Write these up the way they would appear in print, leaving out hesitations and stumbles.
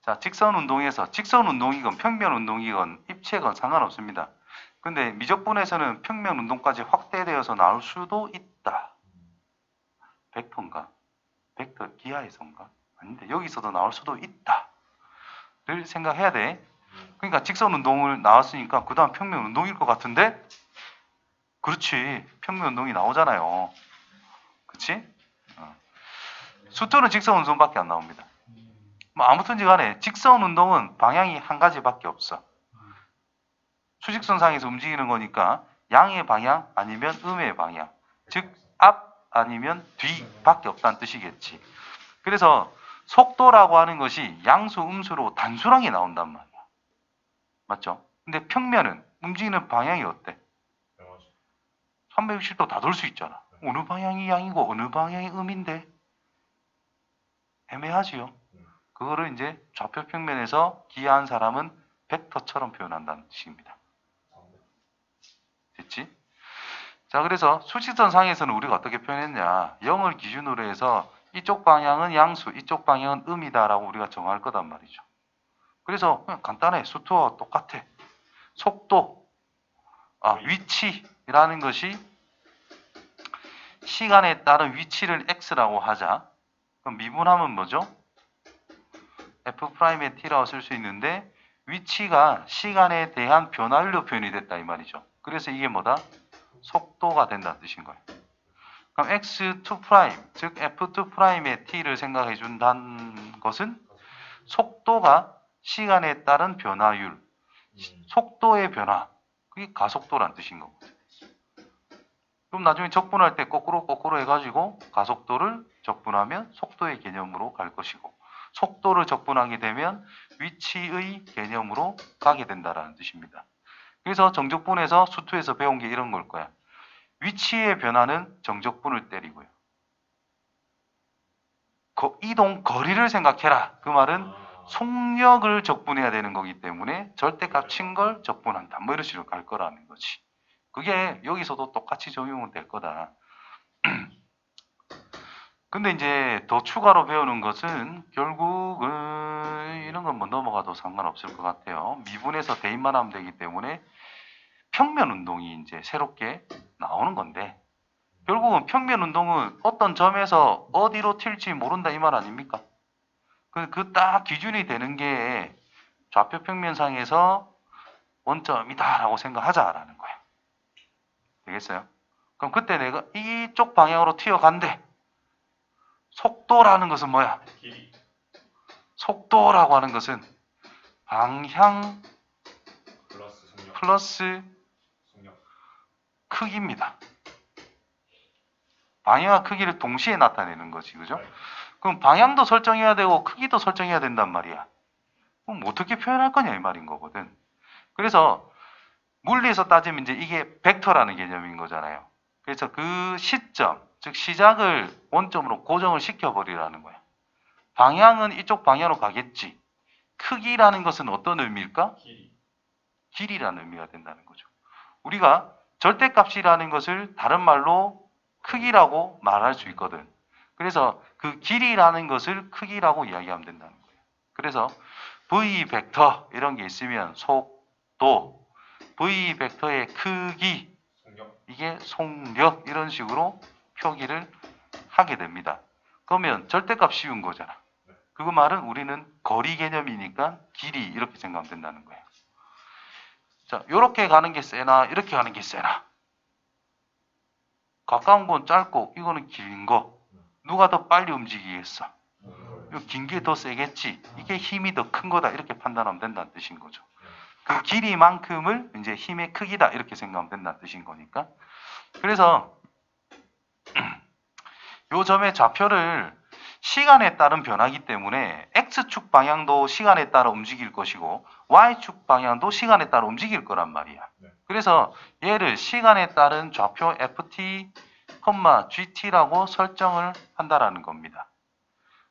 자, 직선 운동에서 직선 운동이건 평면 운동이건 입체건 상관없습니다. 근데 미적분에서는 평면 운동까지 확대되어서 나올 수도 있다. 벡터인가? 벡터 기하에서인가? 아닌데 여기서도 나올 수도 있다를 생각해야 돼. 그러니까 직선 운동을 나왔으니까 그 다음 평면 운동일 것 같은데 그렇지. 평면 운동이 나오잖아요. 그치? 수투는 직선 운동밖에 안 나옵니다. 뭐 아무튼지 간에 직선 운동은 방향이 한 가지밖에 없어. 수직선상에서 움직이는 거니까 양의 방향 아니면 음의 방향, 즉 앞 아니면 뒤밖에 없다는 뜻이겠지. 그래서 속도라고 하는 것이 양수, 음수로 단순하게 나온단 말이야. 맞죠? 근데 평면은 움직이는 방향이 어때? 360도 다 돌 수 있잖아. 어느 방향이 양이고 어느 방향이 음인데 애매하지요. 그거를 이제 좌표 평면에서 기하한 사람은 벡터처럼 표현한다는 뜻입니다. 됐지? 자, 그래서 수직선상에서는 우리가 어떻게 표현했냐? 0을 기준으로 해서 이쪽 방향은 양수, 이쪽 방향은 음이다라고 우리가 정할 거단 말이죠. 그래서 그냥 간단해. 수투와 똑같아. 속도, 위치라는 것이 시간에 따른 위치를 x라고 하자. 그럼 미분하면 뭐죠? f'의 t라고 쓸 수 있는데 위치가 시간에 대한 변화율로 표현이 됐다 이 말이죠. 그래서 이게 뭐다? 속도가 된다는 뜻인 거예요. 그럼 x2', 즉 f2'의 t를 생각해 준다는 것은 속도가 시간에 따른 변화율, 속도의 변화, 그게 가속도란 뜻인 거거든요. 그럼 나중에 적분할 때 거꾸로 해가지고 가속도를 적분하면 속도의 개념으로 갈 것이고 속도를 적분하게 되면 위치의 개념으로 가게 된다는 뜻입니다. 그래서 정적분에서 수투에서 배운 게 이런 걸 거야. 위치의 변화는 정적분을 때리고요. 이동 거리를 생각해라. 그 말은 속력을 적분해야 되는 거기 때문에 절대값 친 걸 적분한다. 뭐 이런 식으로 갈 거라는 거지. 그게 여기서도 똑같이 적용은 될 거다. 근데 이제 더 추가로 배우는 것은 결국은 이런 건 뭐 넘어가도 상관없을 것 같아요. 미분에서 대입만 하면 되기 때문에 평면 운동이 이제 새롭게 나오는 건데 결국은 평면 운동은 어떤 점에서 어디로 튈지 모른다 이 말 아닙니까? 그 딱 기준이 되는 게 좌표 평면상에서 원점이다라고 생각하자라는 거야. 되겠어요? 그럼 그때 내가 이쪽 방향으로 튀어간대. 속도라는 것은 뭐야? 길이. 속도라고 하는 것은 방향 플러스 속력. 플러스 속력. 크기입니다. 방향과 크기를 동시에 나타내는 거지, 그죠? 네. 그럼 방향도 설정해야 되고 크기도 설정해야 된단 말이야. 그럼 어떻게 표현할 거냐 이 말인 거거든. 그래서 물리에서 따지면 이제 이게 벡터라는 개념인 거잖아요. 그래서 그 시점, 즉 시작을 원점으로 고정을 시켜버리라는 거야. 방향은 이쪽 방향으로 가겠지. 크기라는 것은 어떤 의미일까? 길이. 길이라는 의미가 된다는 거죠. 우리가 절대값이라는 것을 다른 말로 크기라고 말할 수 있거든. 그래서 그 길이라는 것을 크기라고 이야기하면 된다는 거예요. 그래서 v 벡터 이런 게 있으면 속도, v 벡터의 크기, 속력. 이게 속력 이런 식으로 표기를 하게 됩니다. 그러면 절대값 씌운 거잖아. 그 말은 우리는 거리 개념이니까 길이 이렇게 생각하면 된다는 거예요. 자, 이렇게 가는 게 세나 이렇게 가는 게 세나? 가까운 건 짧고 이거는 긴 거. 누가 더 빨리 움직이겠어? 긴 게 더 세겠지. 이게 힘이 더 큰 거다 이렇게 판단하면 된다는 뜻인 거죠. 그 길이만큼을 이제 힘의 크기다 이렇게 생각하면 된다는 뜻인 거니까. 그래서 요 점의 좌표를 시간에 따른 변화기 때문에 X축 방향도 시간에 따라 움직일 것이고 Y축 방향도 시간에 따라 움직일 거란 말이야. 그래서 얘를 시간에 따른 좌표 FT, GT라고 설정을 한다라는 겁니다.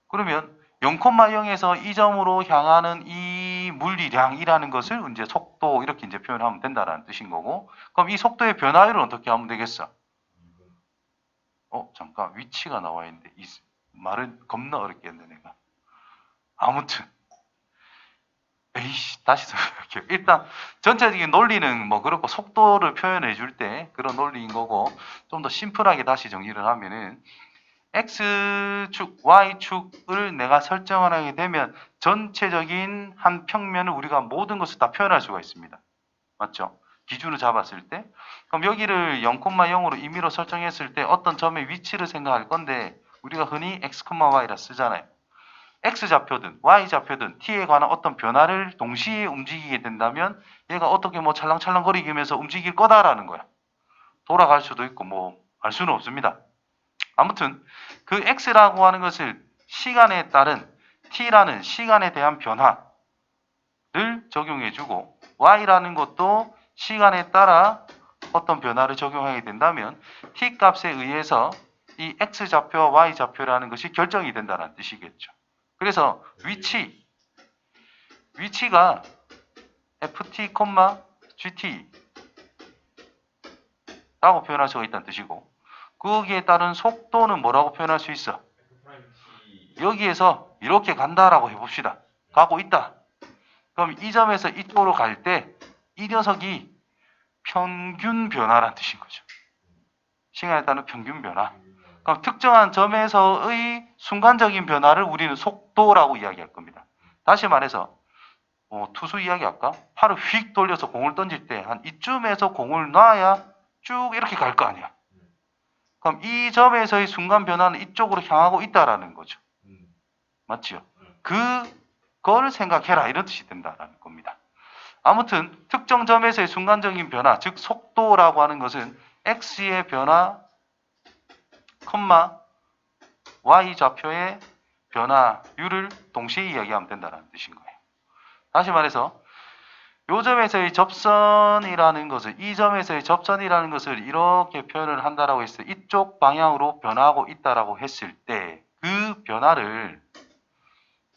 그러면 0,0에서 이 점으로 향하는 이 물리량이라는 것을 이제 속도 이렇게 이제 표현하면 된다라는 뜻인 거고, 그럼 이 속도의 변화율은 어떻게 하면 되겠어? 잠깐 위치가 나와 있는데 이 말은 겁나 어렵게 했네 내가. 아무튼 다시 설명할게요. 일단 전체적인 논리는 뭐 그렇고 속도를 표현해 줄 때 그런 논리인 거고 좀 더 심플하게 다시 정리를 하면은 X축, Y축을 내가 설정을 하게 되면 전체적인 한 평면을 우리가 모든 것을 다 표현할 수가 있습니다. 맞죠? 기준을 잡았을 때. 그럼 여기를 0,0으로 임의로 설정했을 때 어떤 점의 위치를 생각할 건데 우리가 흔히 X, Y라 쓰잖아요. X좌표든 Y좌표든 T에 관한 어떤 변화를 동시에 움직이게 된다면 얘가 어떻게 뭐 찰랑찰랑거리면서 움직일 거다라는 거야. 돌아갈 수도 있고 뭐 알 수는 없습니다. 아무튼 그 X라고 하는 것을 시간에 따른 T라는 시간에 대한 변화를 적용해주고 Y라는 것도 시간에 따라 어떤 변화를 적용하게 된다면 T 값에 의해서 이 X좌표와 Y좌표라는 것이 결정이 된다는 뜻이겠죠. 그래서 위치가 ft, gt 라고 표현할 수가 있다는 뜻이고 거기에 따른 속도는 뭐라고 표현할 수 있어? 여기에서 이렇게 간다라고 해봅시다. 가고 있다. 그럼 이 점에서 이쪽으로 갈 때 이 녀석이 평균 변화라는 뜻인 거죠. 시간에 따른 평균 변화. 그럼 특정한 점에서의 순간적인 변화를 우리는 속도라고 이야기할 겁니다. 다시 말해서 투수 이야기할까? 팔을 휙 돌려서 공을 던질 때 한 이쯤에서 공을 놔야 쭉 이렇게 갈 거 아니야. 그럼 이 점에서의 순간 변화는 이쪽으로 향하고 있다라는 거죠. 맞지요? 그걸 생각해라 이런 뜻이 된다라는 겁니다. 아무튼 특정 점에서의 순간적인 변화, 즉 속도라고 하는 것은 x의 변화, y 좌표의 변화율을 동시에 이야기하면 된다는 뜻인 거예요. 다시 말해서 이 점에서의 접선이라는 것을 이 점에서의 접선이라는 것을 이렇게 표현을 한다라고 했을 때 이쪽 방향으로 변화하고 있다라고 했을 때 그 변화를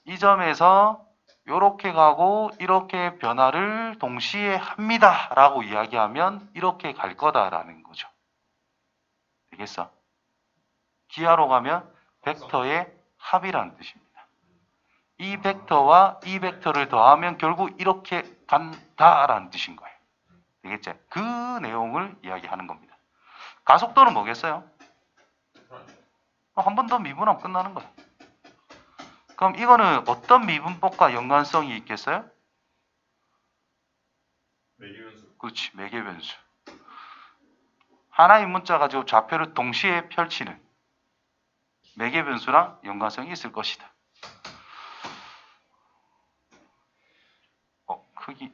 이 점에서 이렇게 가고 이렇게 변화를 동시에 합니다 라고 이야기하면 이렇게 갈 거다라는 거죠. 되겠어? 기하로 가면 벡터의 합이라는 뜻입니다. 이 벡터와 이 벡터를 더하면 결국 이렇게 간다라는 뜻인 거예요. 되겠죠? 그 내용을 이야기하는 겁니다. 가속도는 뭐겠어요? 한 번 더 미분하면 끝나는 거야. 그럼 이거는 어떤 미분법과 연관성이 있겠어요? 매개변수. 그렇지, 매개변수. 하나의 문자 가지고 좌표를 동시에 펼치는 매개변수랑 연관성이 있을 것이다. 크기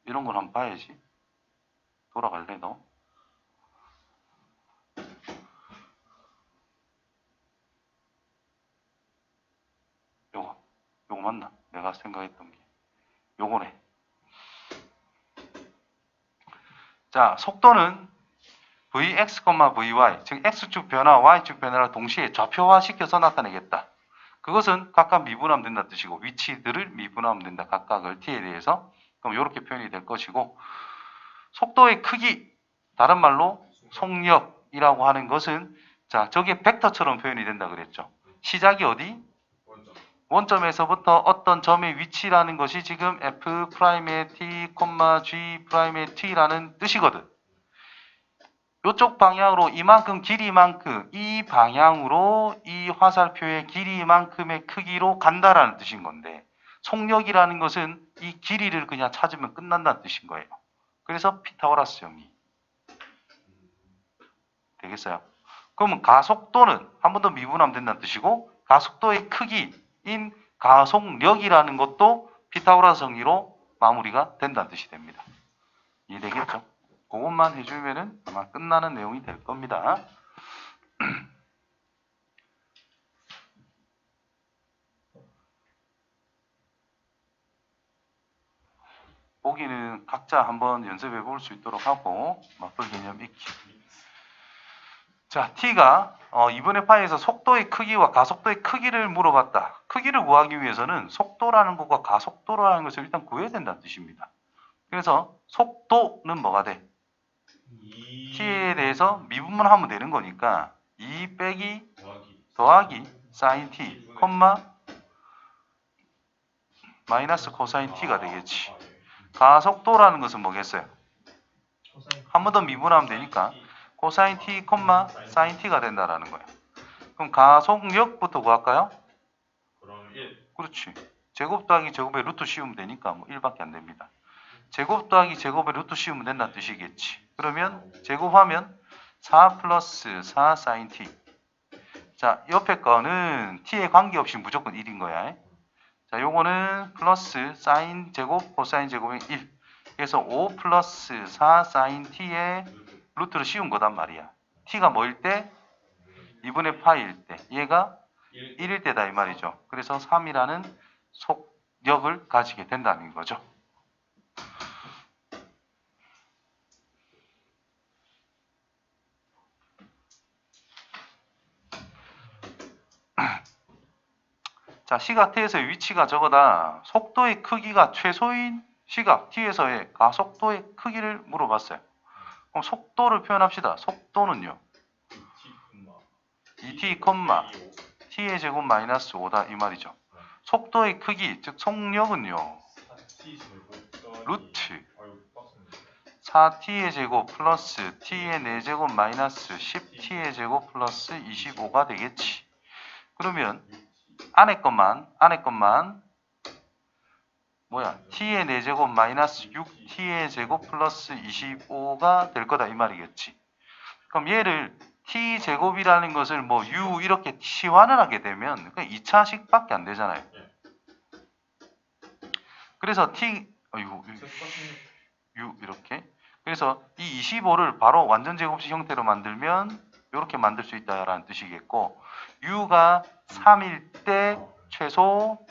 이런 걸 한번 봐야지. 돌아갈래 너? 요거 맞나? 내가 생각했던 게 요거네. 자, 속도는 vx, vy, 즉 x축 변화, y축 변화를 동시에 좌표화시켜서 나타내겠다. 그것은 각각 미분하면 된다는 뜻이고 위치들을 미분하면 된다. 각각을 t에 대해서. 그럼 이렇게 표현이 될 것이고 속도의 크기, 다른 말로 속력이라고 하는 것은 자, 저게 벡터처럼 표현이 된다 그랬죠. 시작이 어디? 원점에서부터 어떤 점의 위치라는 것이 지금 f'의 t, g'의 t라는 뜻이거든. 이쪽 방향으로 이만큼 길이만큼 이 방향으로 이 화살표의 길이만큼의 크기로 간다라는 뜻인 건데 속력이라는 것은 이 길이를 그냥 찾으면 끝난다는 뜻인 거예요. 그래서 피타고라스 정리. 되겠어요? 그러면 가속도는 한 번 더 미분하면 된다는 뜻이고 가속도의 크기인 가속력이라는 것도 피타고라스 정리로 마무리가 된다는 뜻이 됩니다. 이해되겠죠? 그것만 해주면은 아마 끝나는 내용이 될 겁니다. 보기는 각자 한번 연습해 볼 수 있도록 하고 맞불 개념 익히. 자, T가 2분의 파이에서 속도의 크기와 가속도의 크기를 물어봤다. 크기를 구하기 위해서는 속도라는 것과 가속도라는 것을 일단 구해야 된다는 뜻입니다. 그래서 속도는 뭐가 돼? T에 대해서 미분하면 되는 거니까 2 빼기 더하기 sin T, 마이너스 코사인 t가 아, 되겠지. 아, 예. 가속도라는 것은 뭐겠어요? 코사인 한 번 더 미분하면 되니까 코사인 t, 사인 t가 된다라는 거예요. 그럼 가속력부터 구할까요? 그럼 1. 그렇지. 제곱 더하기 제곱에 루트 씌우면 되니까 뭐 1밖에 안 됩니다. 제곱 더하기 제곱에 루트 씌우면 된다는 뜻이겠지. 그러면 제곱하면 4 플러스 4 사인 t. 자, 옆에 거는 t에 관계없이 무조건 1인 거야. 자, 요거는 플러스 사인 제곱, 코사인 제곱이 1. 그래서 5 플러스 4 사인 t에 루트를 씌운 거단 말이야. t가 뭐일 때? 2분의 파일 때. 얘가 1. 1일 때다 이 말이죠. 그래서 3이라는 속력을 가지게 된다는 거죠. 자, 시각 t에서의 위치가 저거다. 속도의 크기가 최소인 시각 t에서의 가속도의 크기를 물어봤어요. 그럼 속도를 표현합시다. 속도는요. 2t, t의 제곱 마이너스 5다 이 말이죠. 속도의 크기, 즉 속력은요. 루트 4t의 제곱 플러스 t의 4제곱 마이너스 10t의 제곱 플러스 25가 되겠지. 그러면 안에 것만 뭐야? t의 4제곱 마이너스 6t의 제곱 플러스 25가 될 거다 이 말이겠지. 그럼 얘를 t제곱이라는 것을 뭐 u 이렇게 치환을 하게 되면 그냥 2차식밖에 안 되잖아요. 그래서 u 이렇게. 그래서 이 25를 바로 완전 제곱식 형태로 만들면 이렇게 만들 수 있다라는 뜻이겠고, u가 3일 때 최소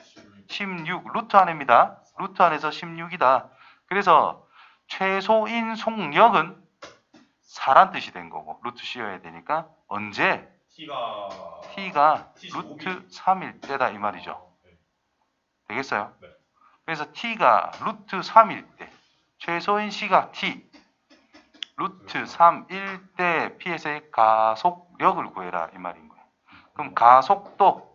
16 루트 안입니다. 루트 안에서 16이다. 그래서 최소인 속력은 4란 뜻이 된 거고 루트 씌워야 되니까 언제? t가 루트 3일 때다 이 말이죠. 되겠어요? 네. 그래서 t가 루트 3일 때 최소인 시각 t 루트 3일 때 ps의 가속력을 구해라 이 말인 거예요. 그럼 가속도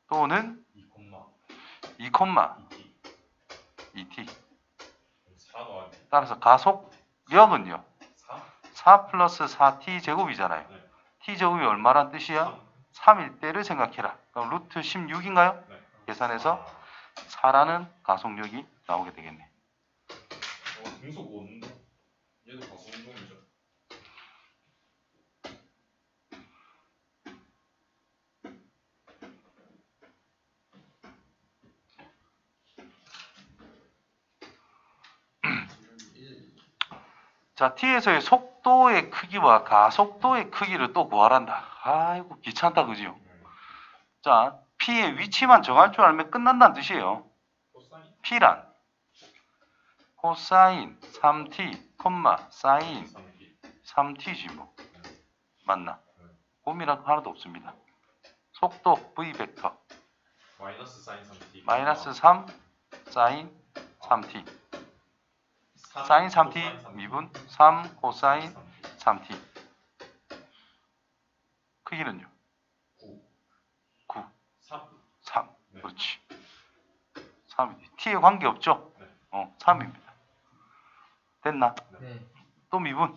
또는 2, 2t. 따라서 가속력은요. 4 플러스 4t 제곱이잖아요. t 제곱이 얼마란 뜻이야? 3일 때를 생각해라. 그럼 루트 16인가요? 계산해서 4라는 가속력이 나오게 되겠네. 등속 원동. 얘도 가속 운동이죠. 자, t에서의 속도의 크기와 가속도의 크기를 또 구하란다. 아이고 귀찮다 그지요? 자, p의 위치만 정할 줄 알면 끝난다는 뜻이에요. p란 코사인 3t, 사인 3t지 뭐. 맞나? 고민할 거 하나도 없습니다. 속도 v 벡터 마이너스 사인 3t. 마이너스 3 사인 3t 사인 3t 미분 3 코사인 3t. 크기는요? 9 3 네. 그렇지. 3이지. t에 관계없죠? 네. 3입니다. 됐나? 네. 또 미분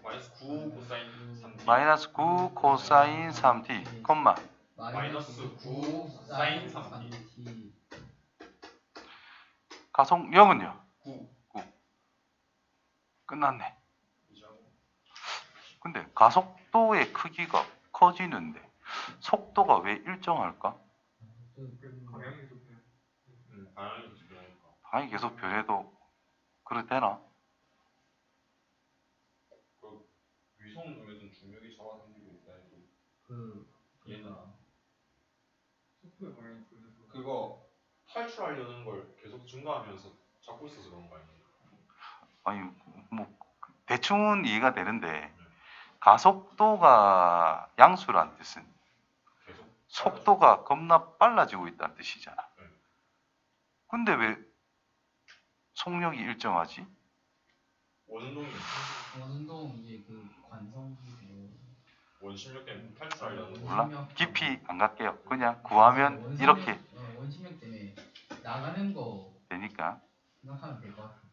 마이너스 9 코사인 3t. 마이너스 9 코사인 3t 마이너스 9 사인 3t. 가속력은요? 9. 끝났네. 근데 가속도의 크기가 커지는데 속도가 왜 일정할까? 방향이 변하니까. 방이 계속 변해도 그래 되나? 그 위성 중에서는 중력이 잡아당기고 있다 해도 얘는 속도의 방향이 변해서 그거 탈출하려는 걸 계속 증가하면서 잡고 있어서 그런 거 아니에요? 아니 뭐 대충은 이해가 되는데 가속도가 양수란 뜻은 계속 속도가 겁나 빨라지고 있다는 뜻이잖아. 근데 왜 속력이 일정하지? 원운동이 원운동 이제 그 관성기고 원심력 때문에 탈출하려는 거. 몰라? 깊이 안 갈게요. 그냥 구하면 이렇게 원심력 때문에 나가는 거 되니까. 생각하면 될 것 같아.